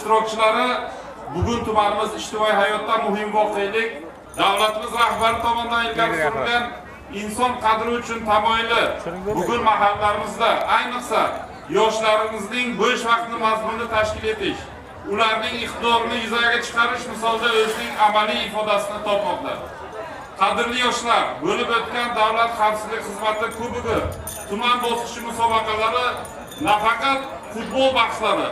ishtirokchilari, bugun tumanimiz ijtimoiy hayotda muhim voqelik, davlatimiz rahbari tomonidan ilgari surilgan inson qadri uchun tamoyili bugun mahallalarimizda, ayniqsa yoshlarimizning bo'sh vaqtini mazmunli tashkil etish, ularning iqtidorini yuzaga chiqarish misolida o'zining amaliy ifodasini topmoqda. Qadrli yoshlar, bo'lib o'tgan Davlat xavfsizlik xizmati kubogi tuman bosqichi musobaqalari nafaqat futbol bahslari,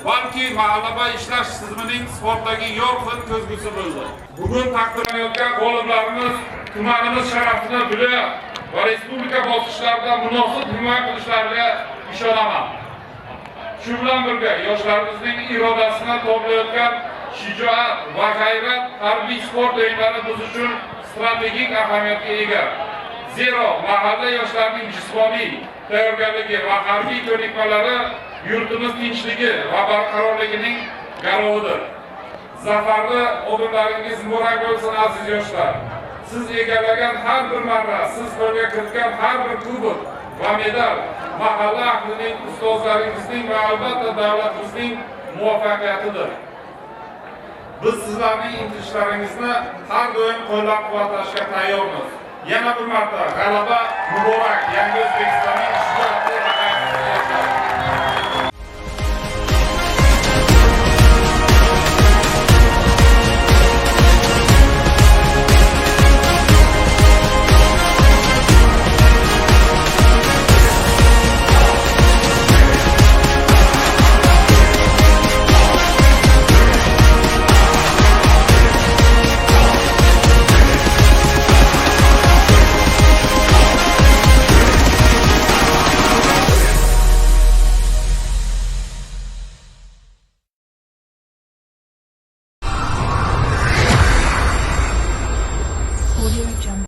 balki mahallabay ishlash tizimining sportdagi yorqin ko'zgusi bo'ldi. Bugun taqdirlanayotgan g'oliblarimiz tumanimiz sharafini viloyat va respublika bosqichlarida munosib himoya qilishlariga ishonaman. Shu bilan birga yoshlarimizning irodasini toblayotgan shijoat va g'ayrat harbiy sport o'yinlari biz uchun strategik ahamiyatga ega. Zero mahalla yoshlarining jismoniy tayyorgarligi va harbiy ko'nikmalari yurtimiz tinchligi va barqarorligining garovidir. Zafarli o'rinlaringiz muborak bo'lsin aziz yoshlar. Siz egallagan har bir marra, siz qo'lga kiritgan har bir kubok va medal mahalla ahlining, ustozlaringizning va albatta davlatimizning muvaffaqiyatidir. Biz sizlarning intilishlaringizni har doim qo'llab-quvvatlashga tayyormiz. Yana bir marta g'alaba muborak. Yangi O'zbekistonning